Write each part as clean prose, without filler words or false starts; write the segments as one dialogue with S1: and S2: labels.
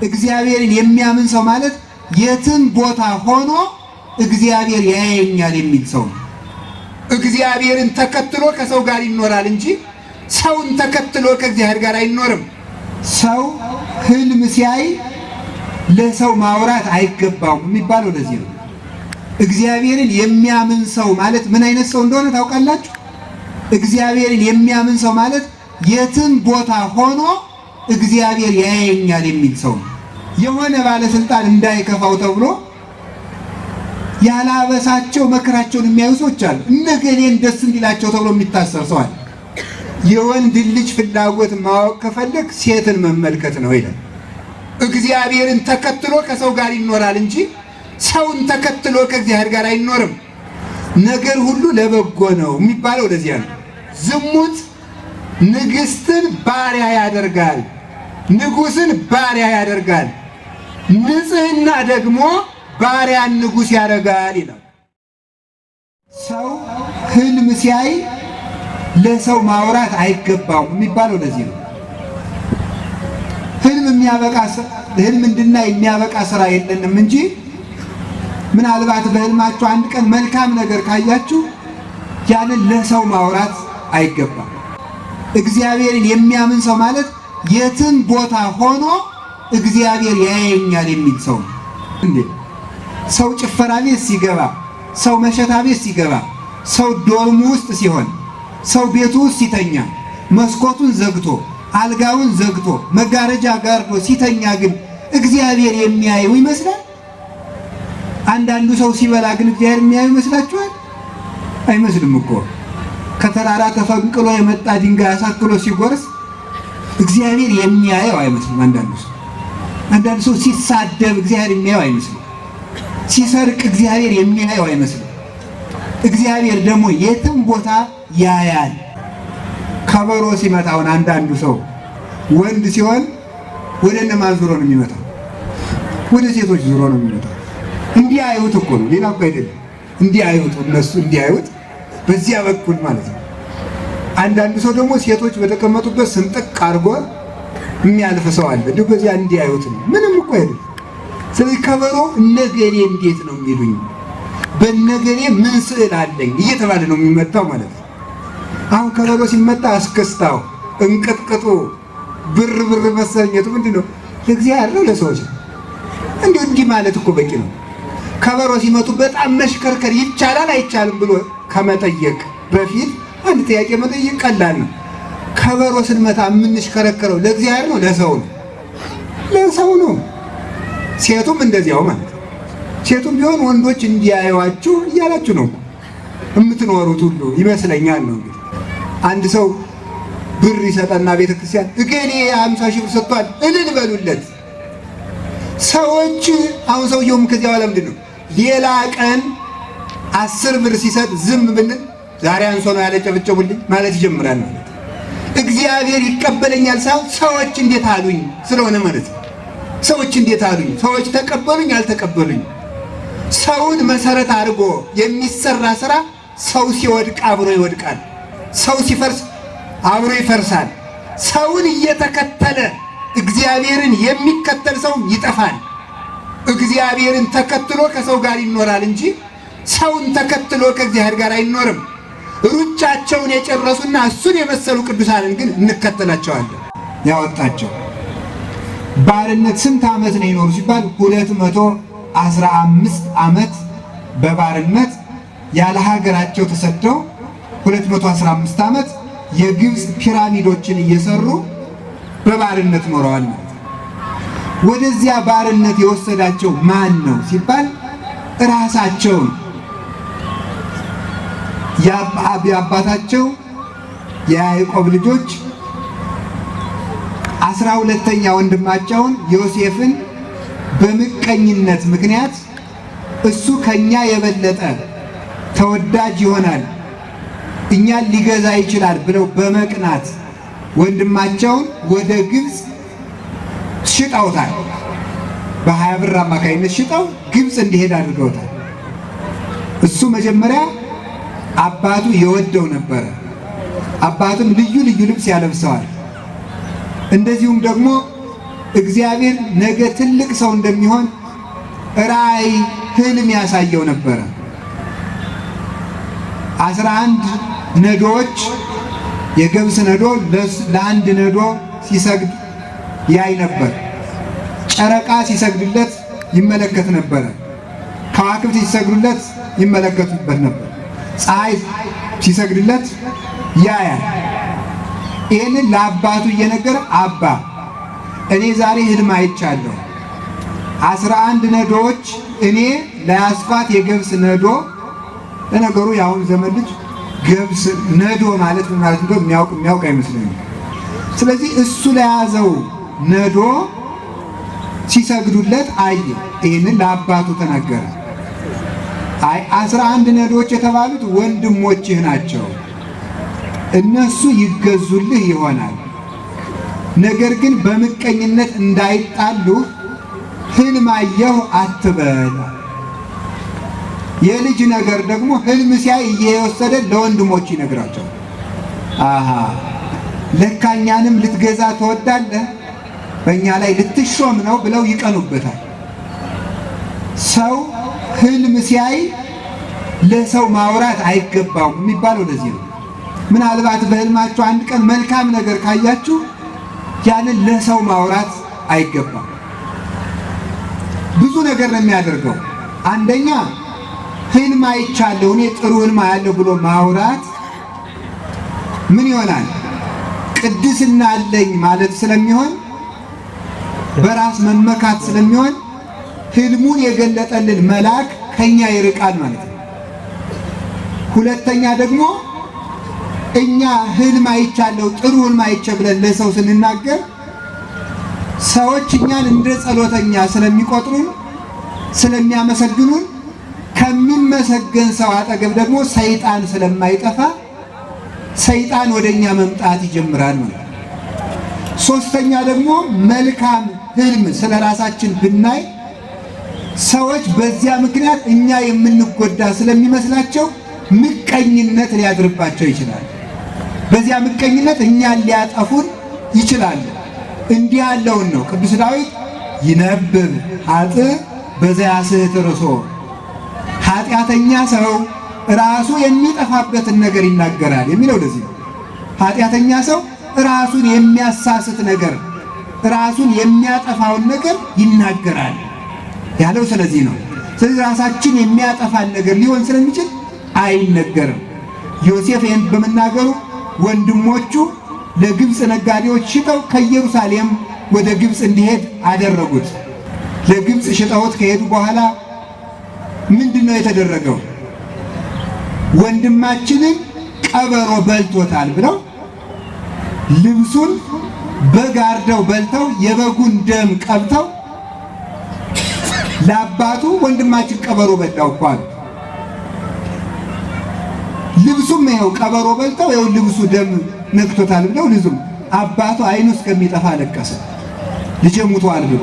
S1: እግዚአብሔርን የሚያምን ሰው ማለት የትም ቦታ ሆኖ እግዚአብሔር ያየኛል የሚል ሰው ነው። እግዚአብሔርን ተከትሎ ከሰው ጋር ይኖራል እንጂ ሰውን ተከትሎ ከእግዚአብሔር ጋር አይኖርም። ሰው ህልም ሲያይ ለሰው ማውራት አይገባውም የሚባለው ለዚህ ነው። እግዚአብሔርን የሚያምን ሰው ማለት ምን አይነት ሰው እንደሆነ ታውቃላችሁ? እግዚአብሔርን የሚያምን ሰው ማለት የትም ቦታ ሆኖ እግዚአብሔር ያየኛል የሚል ሰው ነው። የሆነ ባለስልጣን እንዳይከፋው ተብሎ ያላበሳቸው መከራቸውን የሚያዩ ሰዎች አሉ። እነገሌን ደስ እንዲላቸው ተብሎ የሚታሰር ሰው አለ። የወንድ ልጅ ፍላጎት ማወቅ ከፈለግ ሴትን መመልከት ነው ይላል። እግዚአብሔርን ተከትሎ ከሰው ጋር ይኖራል እንጂ ሰውን ተከትሎ ከእግዚአብሔር ጋር አይኖርም። ነገር ሁሉ ለበጎ ነው የሚባለው ለዚያ ነው። ዝሙት ንግስትን ባሪያ ያደርጋል፣ ንጉስን ባሪያ ያደርጋል። ንጽህና ደግሞ ባሪያን ንጉስ ያደርጋል ይላል። ሰው ህልም ሲያይ ለሰው ማውራት አይገባውም የሚባለው ለዚህ ነው። ህልም እንድናይ የሚያበቃ ስራ የለንም እንጂ ምናልባት በህልማችሁ አንድ ቀን መልካም ነገር ካያችሁ ያንን ለሰው ማውራት አይገባም። እግዚአብሔርን የሚያምን ሰው ማለት የትም ቦታ ሆኖ እግዚአብሔር ያየኛል የሚል ሰው ነው። እንዴ ሰው ጭፈራ ቤት ሲገባ፣ ሰው መሸታ ቤት ሲገባ፣ ሰው ዶርሙ ውስጥ ሲሆን፣ ሰው ቤቱ ውስጥ ሲተኛ መስኮቱን ዘግቶ አልጋውን ዘግቶ መጋረጃ ጋርዶ ሲተኛ ግን እግዚአብሔር የሚያየው ይመስላል? አንዳንዱ ሰው ሲበላ ግን እግዚአብሔር የሚያየው ይመስላችኋል? አይመስልም እኮ። ከተራራ ተፈንቅሎ የመጣ ድንጋይ አሳክሎ ሲጎርስ እግዚአብሔር የሚያየው አይመስልም። አንዳንዱ ሰው ሲሳደብ እግዚአብሔር የሚያየው አይመስልም። ሲሰርቅ እግዚአብሔር የሚያየው አይመስልም። እግዚአብሔር ደግሞ የትም ቦታ ያያል። ከበሮ ሲመታውን አንዳንዱ ሰው ወንድ ሲሆን ወደ እነማን ዙሮ ነው የሚመታው? ወደ ሴቶች ዙሮ ነው የሚመታው። እንዲያዩት እኮ ነው፣ ሌላ እኮ አይደለም። እንዲያዩት እነሱ እንዲያዩት በዚያ በኩል ማለት ነው። አንዳንዱ ሰው ደግሞ ሴቶች በተቀመጡበት ስንጥቅ አድርጎ የሚያልፍ ሰው አለ። እንዲሁ በዚያ እንዲያዩት ነው፣ ምንም እኮ አይደለም። ስለዚህ ከበሮ እነገሌ እንዴት ነው የሚሉኝ፣ በነገሌ ምን ስዕል አለኝ እየተባለ ነው የሚመታው ማለት ነው። አሁን ከበሮ ሲመታ አስከስታው እንቅጥቅጡ ብር መሰኘቱ ምንድን ነው? ለእግዚአብሔር ነው ለሰዎች ነው? እንዲሁ እንዲህ ማለት እኮ በቂ ነው። ከበሮ ሲመቱ በጣም መሽከርከር ይቻላል አይቻልም ብሎ ከመጠየቅ በፊት አንድ ጥያቄ መጠየቅ ቀላል ነው። ከበሮ ስንመታ የምንሽከረከረው ለእግዚአብሔር ነው ለሰው ነው? ለሰው ነው። ሴቱም እንደዚያው ማለት ነው። ሴቱም ቢሆን ወንዶች እንዲያዩዋችሁ እያላችሁ ነው የምትኖሩት ሁሉ ይመስለኛል ነው። እንግዲህ አንድ ሰው ብር ይሰጠና ቤተክርስቲያን እገሌ 50 ሺህ ብር ሰጥቷል እልል በሉለት። ሰዎች አሁን ሰውየውም ከዚያ በኋላ ምንድን ነው ሌላ ቀን 10 ብር ሲሰጥ ዝም ብንል ዛሬ አንሶ ነው ያለጨበጨቡልኝ ማለት ይጀምራል ማለት ነው። እግዚአብሔር ይቀበለኛል ሳይሆን ሰዎች እንዴት አሉኝ ስለሆነ ማለት ነው። ሰዎች እንዴት አሉኝ፣ ሰዎች ተቀበሉኝ አልተቀበሉኝ። ሰውን መሰረት አድርጎ የሚሰራ ስራ ሰው ሲወድቅ አብሮ ይወድቃል፣ ሰው ሲፈርስ አብሮ ይፈርሳል። ሰውን እየተከተለ እግዚአብሔርን የሚከተል ሰው ይጠፋል። እግዚአብሔርን ተከትሎ ከሰው ጋር ይኖራል እንጂ ሰውን ተከትሎ ከእግዚአብሔር ጋር አይኖርም። ሩጫቸውን የጨረሱና እሱን የመሰሉ ቅዱሳንን ግን እንከተላቸዋለን። ያወጣቸው ባርነት ስንት ዓመት ነው ይኖሩ ሲባል 215 ዓመት በባርነት ያለ ሀገራቸው ተሰደው 215 ዓመት የግብፅ ፒራሚዶችን እየሰሩ በባርነት ኖረዋል ማለት ነው። ወደዚያ ባርነት የወሰዳቸው ማን ነው ሲባል ራሳቸው ነው። የአባታቸው የያዕቆብ ልጆች 12ኛ ወንድማቸውን ዮሴፍን በምቀኝነት ምክንያት እሱ ከኛ የበለጠ ተወዳጅ ይሆናል፣ እኛን ሊገዛ ይችላል ብለው በመቅናት ወንድማቸውን ወደ ግብፅ ሽጠውታል። በ20 ብር አማካይነት ሽጠው ግብፅ እንዲሄድ አድርገውታል። እሱ መጀመሪያ አባቱ የወደው ነበረ። አባቱም ልዩ ልዩ ልብስ ያለብሰዋል። እንደዚሁም ደግሞ እግዚአብሔር ነገ ትልቅ ሰው እንደሚሆን ራእይ ህልም ያሳየው ነበረ። 11 ነዶዎች የገብስ ነዶ ለአንድ ነዶ ሲሰግድ ያይ ነበር። ጨረቃ ሲሰግድለት ይመለከት ነበር። ከዋክብት ሲሰግዱለት ይመለከቱበት ነበር። ፀሐይ ሲሰግድለት ያያል። ይህንን ለአባቱ እየነገረ አባ እኔ ዛሬ ህልም አይቻለሁ። 11 ነዶዎች እኔ ለያስኳት የገብስ ነዶ። ለነገሩ የአሁን ዘመን ልጅ ገብስ ነዶ ማለት ምን ማለት እንደው የሚያውቅ አይመስለኝም። ስለዚህ እሱ ለያዘው ነዶ ሲሰግዱለት አየ። ይህንን ለአባቱ ተናገረ። 11 ነዶዎች የተባሉት ወንድሞችህ ናቸው፣ እነሱ ይገዙልህ ይሆናል። ነገር ግን በምቀኝነት እንዳይጣሉ ህልም አየሁ አትበል። የልጅ ነገር ደግሞ ህልም ሲያይ እየወሰደ ለወንድሞች ይነግራቸው። አሃ ለካኛንም ልትገዛ ትወዳለህ፣ በእኛ ላይ ልትሾም ነው ብለው ይቀኑበታል። ሰው ህልም ሲያይ ለሰው ማውራት አይገባውም የሚባለው ለዚህ ነው። ምናልባት በህልማችሁ አንድ ቀን መልካም ነገር ካያችሁ ያንን ለሰው ማውራት አይገባም። ብዙ ነገር ነው የሚያደርገው። አንደኛ ህልም አይቻለሁ እኔ ጥሩ ህልም አያለሁ ብሎ ማውራት ምን ይሆናል? ቅድስና አለኝ ማለት ስለሚሆን፣ በራስ መመካት ስለሚሆን ህልሙን የገለጠልን መልአክ ከኛ ይርቃል ማለት ነው። ሁለተኛ ደግሞ እኛ ህልም አይቻለሁ ጥሩ ህልም አይቼ ብለን ለሰው ስንናገር ሰዎች እኛን እንደ ጸሎተኛ ስለሚቆጥሩን ስለሚያመሰግኑን ከሚመሰገን ሰው አጠገብ ደግሞ ሰይጣን ስለማይጠፋ ሰይጣን ወደኛ መምጣት ይጀምራል ማለት ነው። ሶስተኛ ደግሞ መልካም ህልም ስለራሳችን ብናይ ሰዎች በዚያ ምክንያት እኛ የምንጎዳ ስለሚመስላቸው ምቀኝነት ሊያድርባቸው ይችላል። በዚያ ምቀኝነት እኛን ሊያጠፉን ይችላሉ። እንዲህ ያለውን ነው ቅዱስ ዳዊት ይነብብ ኃጥእ በዘያስሕት ርእሶ፣ ኃጢአተኛ ሰው ራሱ የሚጠፋበትን ነገር ይናገራል የሚለው ለዚህ ነው። ኃጢአተኛ ሰው ራሱን የሚያሳስት ነገር፣ ራሱን የሚያጠፋውን ነገር ይናገራል ያለው ስለዚህ ነው። ስለዚህ ራሳችን የሚያጠፋን ነገር ሊሆን ስለሚችል አይነገርም። ዮሴፍ ይህን በመናገሩ ወንድሞቹ ለግብፅ ነጋዴዎች ሽጠው ከኢየሩሳሌም ወደ ግብፅ እንዲሄድ አደረጉት። ለግብፅ ሽጠውት ከሄዱ በኋላ ምንድነው የተደረገው? ወንድማችንን ቀበሮ በልቶታል ብለው ልብሱን በጋርደው በልተው የበጉን ደም ቀብተው ለአባቱ ወንድማችን ቀበሮ በላው እኮ አሉ። ልብሱም ይኸው ቀበሮ በልተው ይኸው ልብሱ ደም ነክቶታል ብለው ልዙም አባቱ አይኑ እስከሚጠፋ አለቀሰ። ልጄ ሙቷል ብሎ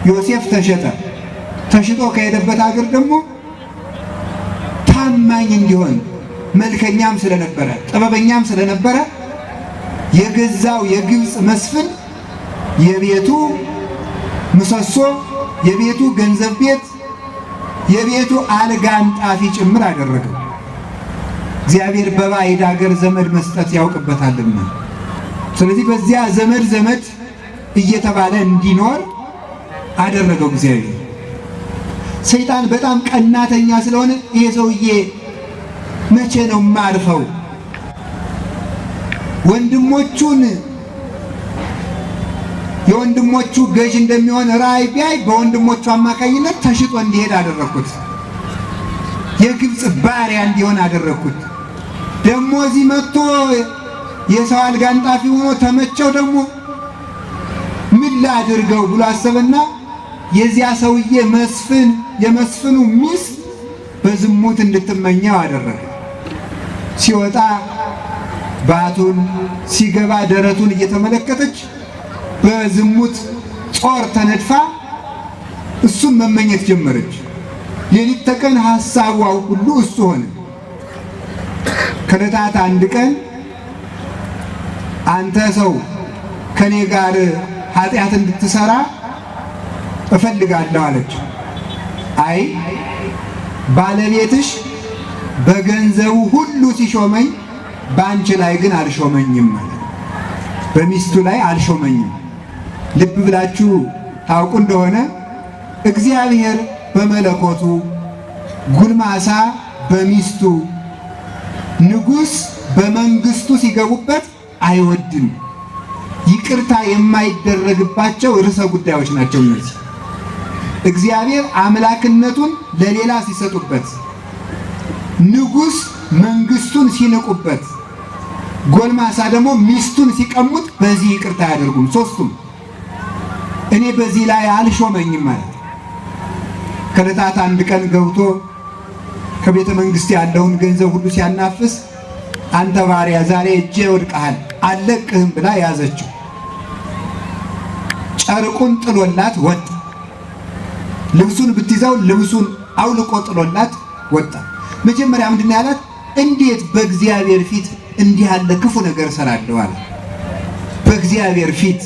S1: ዮሴፍ ተሸጠ። ተሽጦ ከሄደበት ሀገር ደግሞ ታማኝ እንዲሆን መልከኛም ስለነበረ ጥበበኛም ስለነበረ የገዛው የግብፅ መስፍን የቤቱ ምሰሶ፣ የቤቱ ገንዘብ ቤት፣ የቤቱ አልጋ አንጣፊ ጭምር አደረገው። እግዚአብሔር በባዕድ ሀገር ዘመድ መስጠት ያውቅበታልና፣ ስለዚህ በዚያ ዘመድ እየተባለ እንዲኖር አደረገው እግዚአብሔር። ሰይጣን በጣም ቀናተኛ ስለሆነ ይሄ ሰውዬ መቼ ነው ማርፈው? ወንድሞቹን የወንድሞቹ ገዥ እንደሚሆን ራእይ ቢያይ በወንድሞቹ አማካኝነት ተሽጦ እንዲሄድ አደረኩት። የግብፅ ባሪያ እንዲሆን አደረኩት። ደግሞ እዚህ መጥቶ የሰው አልጋ አንጣፊ ሆኖ ተመቸው። ደግሞ ምን ላድርገው ብሎ አሰበና የዚያ ሰውዬ የመስፍኑ ሚስት በዝሙት እንድትመኘው አደረገ። ሲወጣ ባቱን ሲገባ ደረቱን እየተመለከተች በዝሙት ጾር ተነድፋ እሱን መመኘት ጀመረች። ሌሊት ተቀን ሐሳቧ ሁሉ እሱ ሆነ። ከዕለታት አንድ ቀን አንተ ሰው ከኔ ጋር ኃጢአት እንድትሰራ እፈልጋለሁ አለችው። አይ ባለቤትሽ በገንዘቡ ሁሉ ሲሾመኝ በአንቺ ላይ ግን አልሾመኝም ማለት ነው። በሚስቱ ላይ አልሾመኝም። ልብ ብላችሁ ታውቁ እንደሆነ እግዚአብሔር በመለኮቱ ጎልማሳ በሚስቱ ንጉሥ በመንግስቱ ሲገቡበት አይወድም። ይቅርታ የማይደረግባቸው ርዕሰ ጉዳዮች ናቸው እነዚህ። እግዚአብሔር አምላክነቱን ለሌላ ሲሰጡበት፣ ንጉሥ መንግስቱን ሲንቁበት፣ ጎልማሳ ደግሞ ሚስቱን ሲቀሙት በዚህ ይቅርታ አያደርጉም ሶስቱም። እኔ በዚህ ላይ አልሾመኝም ማለት። ከዕለታት አንድ ቀን ገብቶ ከቤተ መንግስት ያለውን ገንዘብ ሁሉ ሲያናፍስ አንተ ባሪያ ዛሬ እጄ ወድቀሃል አልለቅህም ብላ ያዘችው። ጨርቁን ጥሎላት ወጣ። ልብሱን ብትይዘው ልብሱን አውልቆ ጥሎላት ወጣ። መጀመሪያ ምንድን ያላት? እንዴት በእግዚአብሔር ፊት እንዲህ ያለ ክፉ ነገር እሰራለሁ አለ። በእግዚአብሔር ፊት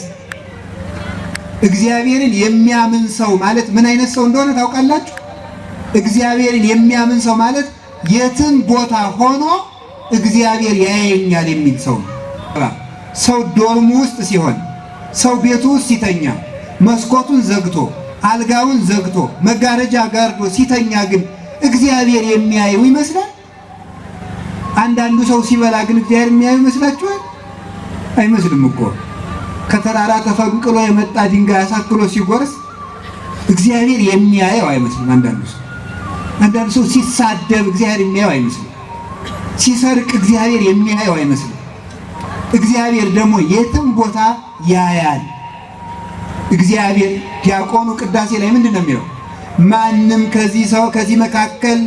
S1: እግዚአብሔርን የሚያምን ሰው ማለት ምን አይነት ሰው እንደሆነ ታውቃላችሁ? እግዚአብሔርን የሚያምን ሰው ማለት የትም ቦታ ሆኖ እግዚአብሔር ያየኛል የሚል ሰው ነው። ሰው ዶርሙ ውስጥ ሲሆን፣ ሰው ቤቱ ውስጥ ሲተኛ መስኮቱን ዘግቶ አልጋውን ዘግቶ መጋረጃ ጋርዶ ሲተኛ ግን እግዚአብሔር የሚያየው ይመስላል? አንዳንዱ ሰው ሲበላ ግን እግዚአብሔር የሚያየው ይመስላችኋል? አይመስልም እኮ። ከተራራ ተፈንቅሎ የመጣ ድንጋይ አሳክሎ ሲጎርስ እግዚአብሔር የሚያየው አይመስልም። አንዳንዱ ሰው ሲሳደብ እግዚአብሔር የሚያየው አይመስልም። ሲሰርቅ እግዚአብሔር የሚያየው አይመስልም። እግዚአብሔር ደግሞ የትም ቦታ ያያል። እግዚአብሔር ዲያቆኑ ቅዳሴ ላይ ምንድን ነው የሚለው? ማንም ከዚህ መካከል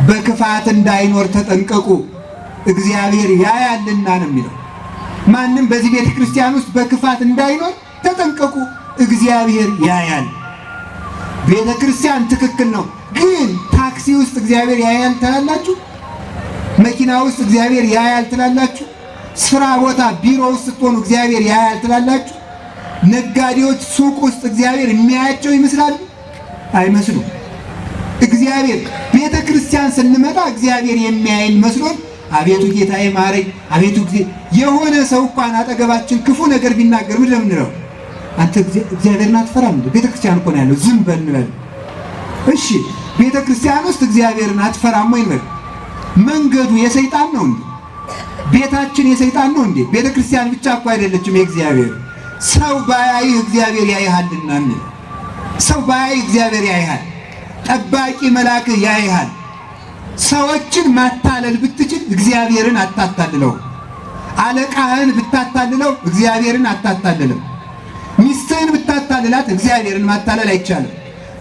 S1: በክፋት እንዳይኖር ተጠንቀቁ እግዚአብሔር ያያልና ነው የሚለው። ማንም በዚህ ቤተ ክርስቲያን ውስጥ በክፋት እንዳይኖር ተጠንቀቁ እግዚአብሔር ያያል። ቤተ ክርስቲያን ትክክል ነው፣ ግን ታክሲ ውስጥ እግዚአብሔር ያያል ትላላችሁ? መኪና ውስጥ እግዚአብሔር ያያል ትላላችሁ? ስራ ቦታ ቢሮ ውስጥ ስትሆኑ እግዚአብሔር ያያል ትላላችሁ? ነጋዴዎች ሱቅ ውስጥ እግዚአብሔር የሚያያቸው ይመስላሉ? አይመስሉም። እግዚአብሔር ቤተ ክርስቲያን ስንመጣ እግዚአብሔር የሚያየን መስሎን አቤቱ ጌታዬ ማረኝ፣ አቤቱ የሆነ ሰው እንኳን አጠገባችን ክፉ ነገር ቢናገር ምን ለምንለው? አንተ እግዚአብሔርን አትፈራም? ቤተ ክርስቲያን እኮ ነው ያለው፣ ዝም በል እንበል። እሺ ቤተ ክርስቲያን ውስጥ እግዚአብሔርን አትፈራም ወይ እንበል። መንገዱ የሰይጣን ነው እንዴ? ቤታችን የሰይጣን ነው እንዴ? ቤተ ክርስቲያን ብቻ እኮ አይደለችም የእግዚአብሔር። ሰው ባያይህ እግዚአብሔር ያይሃልና እንዴ? ሰው ባያይህ እግዚአብሔር ያይሃል። ጠባቂ መልአክ ያይሃል። ሰዎችን ማታለል ብትችል እግዚአብሔርን አታታልለው። አለቃህን ብታታልለው እግዚአብሔርን አታታልለው። ሚስትህን ብታታልላት እግዚአብሔርን ማታለል አይቻልም።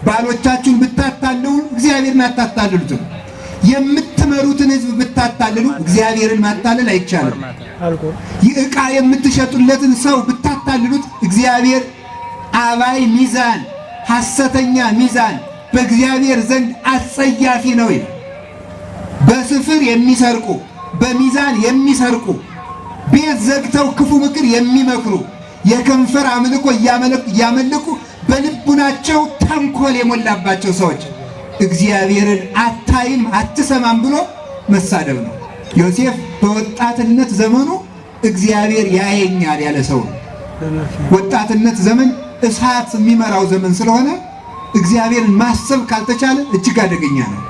S1: ባሎቻችሁን ብታታልሉ እግዚአብሔርን አታታልሉትም። የምትመሩትን ሕዝብ ብታታልሉ እግዚአብሔርን ማታለል አይቻልም። ዕቃ የምትሸጡለትን ሰው ብታታልሉት እግዚአብሔር አባይ ሚዛን፣ ሐሰተኛ ሚዛን በእግዚአብሔር ዘንድ አጸያፊ ነው ይላል። በስፍር የሚሰርቁ በሚዛን የሚሰርቁ ቤት ዘግተው ክፉ ምክር የሚመክሩ የከንፈር አምልኮ እያመለኩ በልቡናቸው ተንኮል የሞላባቸው ሰዎች እግዚአብሔርን አታይም አትሰማም ብሎ መሳደብ ነው። ዮሴፍ በወጣትነት ዘመኑ እግዚአብሔር ያየኛል ያለ ሰው ነው። ወጣትነት ዘመን እሳት የሚመራው ዘመን ስለሆነ እግዚአብሔርን ማሰብ ካልተቻለ እጅግ አደገኛ ነው፣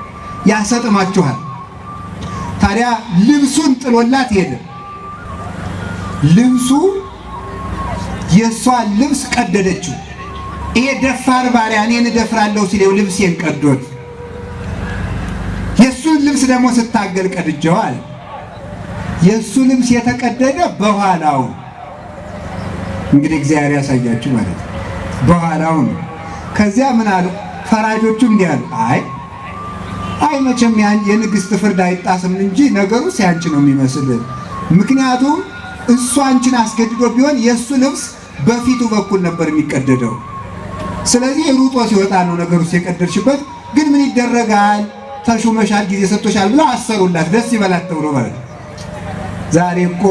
S1: ያሰጥማችኋል። ታዲያ ልብሱን ጥሎላት ሄደ። ልብሱ የሷን ልብስ ቀደደችው። ይሄ ደፋር ባሪያ እኔን እደፍራለሁ ሲለው ልብሴን ቀዶት፣ የሱን ልብስ ደግሞ ስታገል ቀድጀው አለ። የሱ ልብስ የተቀደደ በኋላው እንግዲህ እግዚአብሔር ያሳያችሁ ማለት ነው። በኋላው ነው። ከዚያ ምን አሉ ፈራጆቹ? እንዲህ አሉ፣ አይ መቼም የንግሥት ፍርድ አይጣስም እንጂ ነገሩ ሲያንቺ ነው የሚመስል። ምክንያቱም እሱ አንቺን አስገድዶ ቢሆን የእሱ ልብስ በፊቱ በኩል ነበር የሚቀደደው። ስለዚህ ሩጦ ሲወጣ ነው ነገሩ የቀደድሽበት። ግን ምን ይደረጋል ተሹመሻል፣ ጊዜ ሰጥቶሻል ብለው አሰሩላት። ደስ ይበላት ተብሎ ማለት ነው። ዛሬ እኮ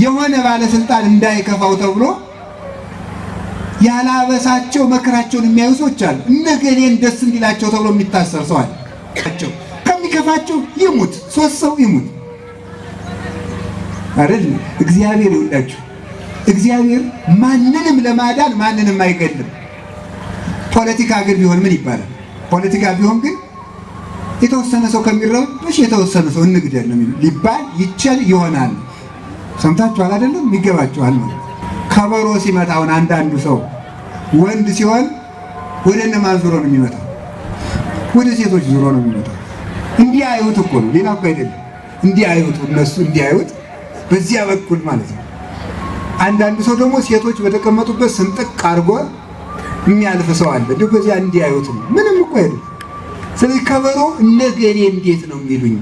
S1: የሆነ ባለስልጣን እንዳይከፋው ተብሎ ያላበሳቸው መከራቸውን የሚያዩ ሰዎች አሉ። እነገሌን ደስ እንዲላቸው ተብሎ የሚታሰር ሰው አለ። ከሚከፋቸው ይሙት፣ 3 ሰው ይሙት አይደል? እግዚአብሔር ይወዳችሁ። እግዚአብሔር ማንንም ለማዳን ማንንም አይገልም። ፖለቲካ ግን ቢሆን ምን ይባላል? ፖለቲካ ቢሆን ግን የተወሰነ ሰው ከሚረበሽ የተወሰነ ሰው እንግደል ነው ሊባል ይችል ይሆናል። ሰምታችኋል አይደለም? ይገባችኋል ነው። ከበሮ ሲመታውን አንዳንዱ ሰው ወንድ ሲሆን ወደ እነማን ዙሮ ነው የሚመጣው? ወደ ሴቶች ዙሮ ነው የሚመጣው። እንዲያዩት እኮ ነው፣ ሌላ እኮ አይደለም። እንዲያዩት፣ እነሱ እንዲያዩት በዚያ በኩል ማለት ነው። አንዳንዱ ሰው ደግሞ ሴቶች በተቀመጡበት ስንጥቅ አድርጎ የሚያልፍ ሰው አለ። እንዲሁ በዚያ እንዲያዩት ነው። ምንም እኮ አይደለም። ስለዚህ ከበሮ እነገሌ እንዴት ነው የሚሉኝ፣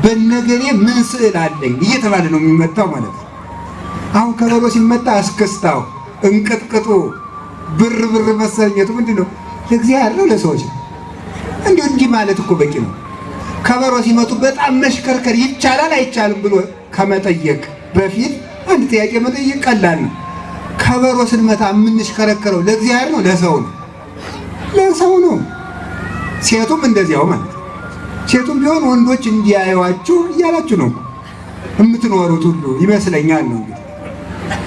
S1: በነገሌ ምን ስዕል አለኝ እየተባለ ነው የሚመታው ማለት ነው። አሁን ከበሮ ሲመታ አስከስታው፣ እንቅጥቅጡ፣ ብር መሰኘቱ ምንድን ነው? ለእግዚአብሔር ነው ለሰዎች ነው? እንዲሁ እንዲህ ማለት እኮ በቂ ነው። ከበሮ ሲመቱ በጣም መሽከርከር ይቻላል አይቻልም ብሎ ከመጠየቅ በፊት አንድ ጥያቄ መጠየቅ ቀላል ነው። ከበሮ ስንመታ የምንሽከረከረው ለእግዚአብሔር ነው ለሰው ነው? ለሰው ነው። ሴቱም እንደዚያው ማለት ነው። ሴቱም ቢሆን ወንዶች እንዲያዩዋችሁ እያላችሁ ነው የምትኖሩት ሁሉ ይመስለኛል ነው።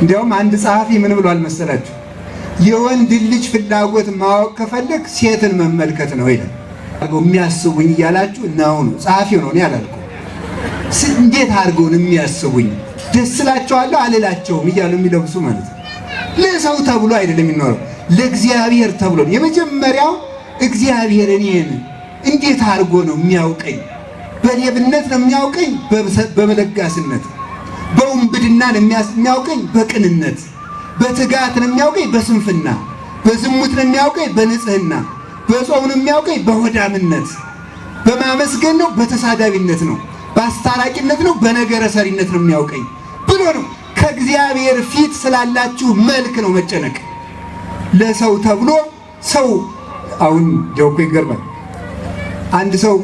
S1: እንዲያውም አንድ ጸሐፊ ምን ብሏል መሰላችሁ? የወንድ ልጅ ፍላጎት ማወቅ ከፈለግ ሴትን መመልከት ነው ይላል። የሚያስቡኝ እያላችሁ ነው ጸሐፊው ነው፣ እኔ አላልኩም። እንዴት አድርገው ነው የሚያስቡኝ? ደስ እላቸዋለሁ አልላቸውም እያሉ የሚለብሱ ማለት ነው። ለሰው ተብሎ አይደለም የሚኖረው፣ ለእግዚአብሔር ተብሎ ነው። የመጀመሪያው እግዚአብሔር እኔን እንዴት አድርጎ ነው የሚያውቀኝ? በሌብነት ነው የሚያውቀኝ? በመለጋስነት? በውንብድና ነው የሚያውቀኝ? በቅንነት? በትጋት ነው የሚያውቀኝ? በስንፍና? በዝሙት ነው የሚያውቀኝ? በንጽህና? በጾም ነው የሚያውቀኝ? በሆዳምነት? በማመስገን ነው? በተሳዳቢነት ነው? በአስታራቂነት ነው? በነገረ ሰሪነት ነው የሚያውቀኝ ብሎ ነው። ከእግዚአብሔር ፊት ስላላችሁ መልክ ነው መጨነቅ። ለሰው ተብሎ ሰው አሁን ጆኮ ይገርማል። አንድ ሰው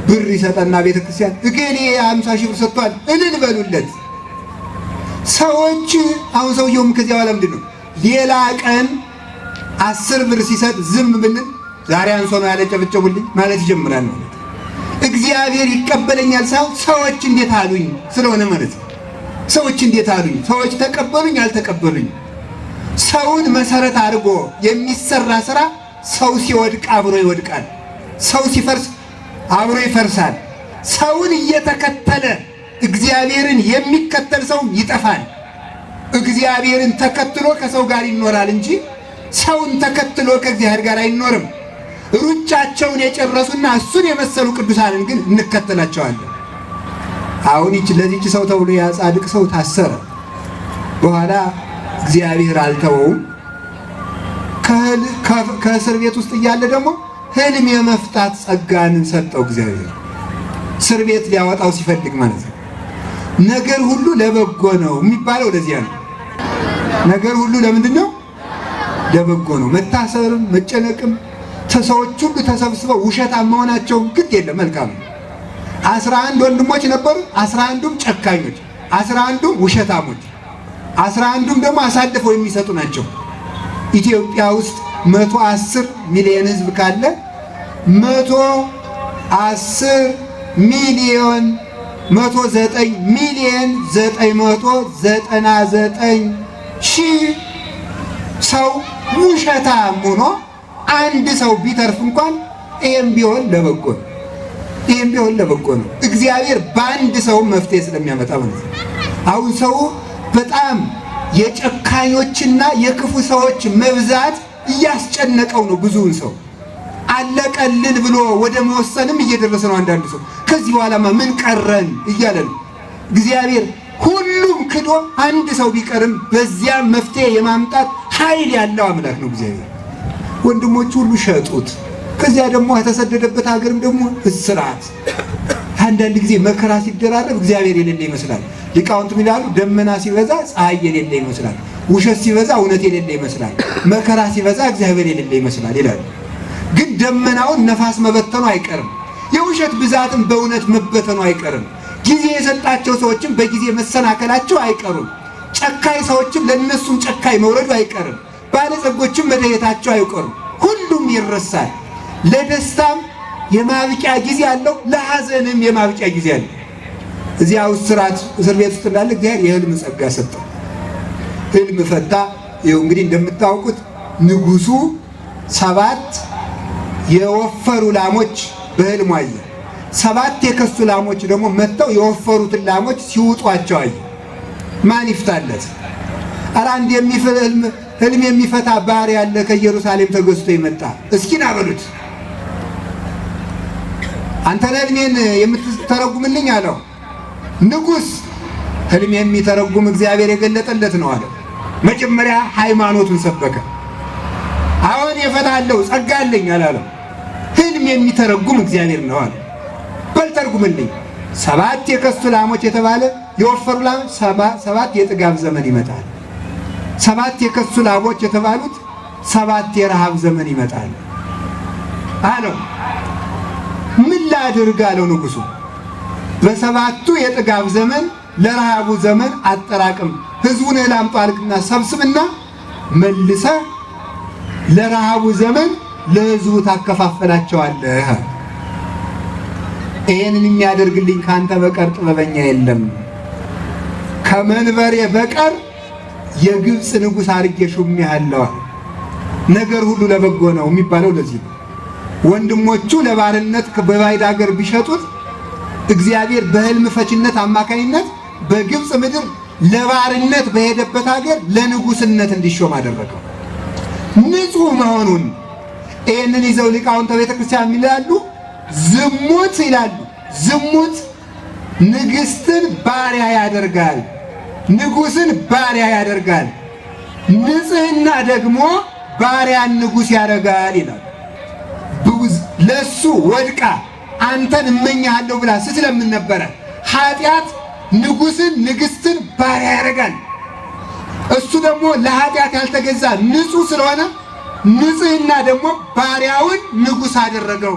S1: ብር ይሰጠና ቤተክርስቲያን እገሌ 50 ሺህ ብር ሰጥቷል እልል በሉለት። ሰዎች አሁን ሰውየውም ከዚያ በኋላ ምንድን ነው ሌላ ቀን 10 ብር ሲሰጥ ዝም ብንል ዛሬ አንሶ ነው ያለጨበጨቡልኝ ማለት ይጀምራል ማለት። እግዚአብሔር ይቀበለኛል ሳይሆን ሰዎች እንዴት አሉኝ ስለሆነ ማለት ነው። ሰዎች እንዴት አሉኝ፣ ሰዎች ተቀበሉኝ አልተቀበሉኝ። ሰውን መሰረት አድርጎ የሚሰራ ስራ ሰው ሲወድቅ አብሮ ይወድቃል፣ ሰው ሲፈርስ አብሮ ይፈርሳል። ሰውን እየተከተለ እግዚአብሔርን የሚከተል ሰው ይጠፋል። እግዚአብሔርን ተከትሎ ከሰው ጋር ይኖራል እንጂ ሰውን ተከትሎ ከእግዚአብሔር ጋር አይኖርም። ሩጫቸውን የጨረሱና እሱን የመሰሉ ቅዱሳንን ግን እንከተላቸዋለን። አሁን ለዚህች ሰው ተብሎ ያ ጻድቅ ሰው ታሰረ። በኋላ እግዚአብሔር አልተወውም። ከእስር ቤት ውስጥ እያለ ደግሞ ህልም የመፍታት ጸጋን ሰጠው እግዚአብሔር። እስር ቤት ሊያወጣው ሲፈልግ ማለት ነው። ነገር ሁሉ ለበጎ ነው የሚባለው ለዚያ ነው። ነገር ሁሉ ለምንድን ነው? ለበጎ ነው። መታሰርም መጨነቅም ሰዎች ሁሉ ተሰብስበው ውሸታም መሆናቸው ግድ የለም፣ መልካም ነው። 11 ወንድሞች ነበሩ። 11ዱም ጨካኞች፣ 11ዱም ውሸታሞች፣ 11ዱም ደግሞ አሳልፈው የሚሰጡ ናቸው። ኢትዮጵያ ውስጥ 110 ሚሊዮን ህዝብ ካለ 110 ሚሊዮን 109 ሚሊዮን 999 ሺህ ሰው ውሸታም ሆኖ አንድ ሰው ቢተርፍ እንኳን ይሄም ቢሆን ለበጎ ነው። ይሄም ቢሆን ለበጎ ነው። እግዚአብሔር በአንድ ሰው መፍትሄ ስለሚያመጣ ማለት ነው። አሁን ሰው በጣም የጨካኞችና የክፉ ሰዎች መብዛት እያስጨነቀው ነው። ብዙውን ሰው አለቀልን ብሎ ወደ መወሰንም እየደረሰ ነው። አንዳንዱ ሰው ከዚህ በኋላማ ምን ቀረን እያለ ነው። እግዚአብሔር ሁሉም ክዶ አንድ ሰው ቢቀርም በዚያ መፍትሄ የማምጣት ኃይል ያለው አምላክ ነው እግዚአብሔር። ወንድሞቹ ሁሉ ሸጡት። ከዚያ ደግሞ የተሰደደበት ሀገርም ደግሞ እስራት። አንዳንድ ጊዜ መከራ ሲደራረብ እግዚአብሔር የሌለ ይመስላል። ሊቃውንት ይላሉ ደመና ሲበዛ ፀሐይ የሌለ ይመስላል፣ ውሸት ሲበዛ እውነት የሌለ ይመስላል፣ መከራ ሲበዛ እግዚአብሔር የሌለ ይመስላል ይላሉ። ግን ደመናውን ነፋስ መበተኑ አይቀርም፣ የውሸት ብዛትም በእውነት መበተኑ አይቀርም። ጊዜ የሰጣቸው ሰዎችም በጊዜ መሰናከላቸው አይቀሩም። ጨካይ ሰዎችም ለነሱም ጨካይ መውረዱ አይቀርም። ባለጸጎችም መደየታቸው አይቆርም። ሁሉም ይረሳል። ለደስታም የማብቂያ ጊዜ አለው፣ ለሐዘንም የማብቂያ ጊዜ አለው። እዚያ እስር ቤት ውስጥ እንዳለ እግዚአብሔር የሕልም ጸጋ ሰጠው። ሕልም ፈታ። ይኸው እንግዲህ እንደምታውቁት ንጉሡ 7 የወፈሩ ላሞች በሕልሙ አየ። 7 የከሱ ላሞች ደግሞ መጥተው የወፈሩትን ላሞች ሲውጧቸው አየ። ማን ይፍታለት? ኧረ አንድ ሕልም የሚፈታ ባሪያ ያለ ከኢየሩሳሌም ተገዝቶ ይመጣ፣ እስኪ ና በሉት። አንተ ሕልሜን የምትተረጉምልኝ አለው። ንጉሥ ሕልም የሚተረጉም እግዚአብሔር የገለጠለት ነው አለ። መጀመሪያ ሃይማኖቱን ሰበከ። አሁን የፈታለው ጸጋ አለኝ አላለም። ሕልም የሚተረጉም እግዚአብሔር ነው አለ። በል ተርጉምልኝ። 7 የከሱ ላሞች የተባለ የወፈሩ ላሞች 7 የጥጋብ ዘመን ይመጣል። 7 የከሱ ላሞች የተባሉት 7 የረሃብ ዘመን ይመጣል አለው። ምን ላድርግ አለው ንጉሡ። በ7ቱ የጥጋብ ዘመን ለረሃቡ ዘመን አጠራቅም፣ ሕዝቡን እህል አምጡ አልክና ሰብስብና መልሰህ ለረሃቡ ዘመን ለሕዝቡ ታከፋፈላቸዋለህ። ይህንን የሚያደርግልኝ ካንተ በቀር ጥበበኛ የለም። ከመንበሬ በቀር የግብፅ ንጉሥ አድርጌ ሾሜሃለሁ። ነገር ሁሉ ለበጎ ነው የሚባለው ለዚህ ነው። ወንድሞቹ ለባርነት በባዕድ ሀገር ቢሸጡት እግዚአብሔር በሕልም ፈችነት አማካኝነት በግብፅ ምድር ለባርነት በሄደበት ሀገር ለንጉሥነት እንዲሾም አደረገው። ንጹሕ መሆኑን ይህንን ይዘው ሊቃውንተ ቤተ ክርስቲያን ይላሉ። ዝሙት ይላሉ፣ ዝሙት ንግሥትን ባሪያ ያደርጋል፣ ንጉሥን ባሪያ ያደርጋል። ንጽሕና ደግሞ ባሪያን ንጉሥ ያደርጋል ይላል። ለሱ ወድቃ አንተን እመኛለሁ ብላ ስትለምን ነበረ። ኃጢአት ንጉሥን ንግሥትን ባሪያ ያደርጋል። እሱ ደግሞ ለኃጢአት ያልተገዛ ንጹሕ ስለሆነ ንጽሕና ደግሞ ባሪያውን ንጉሥ አደረገው።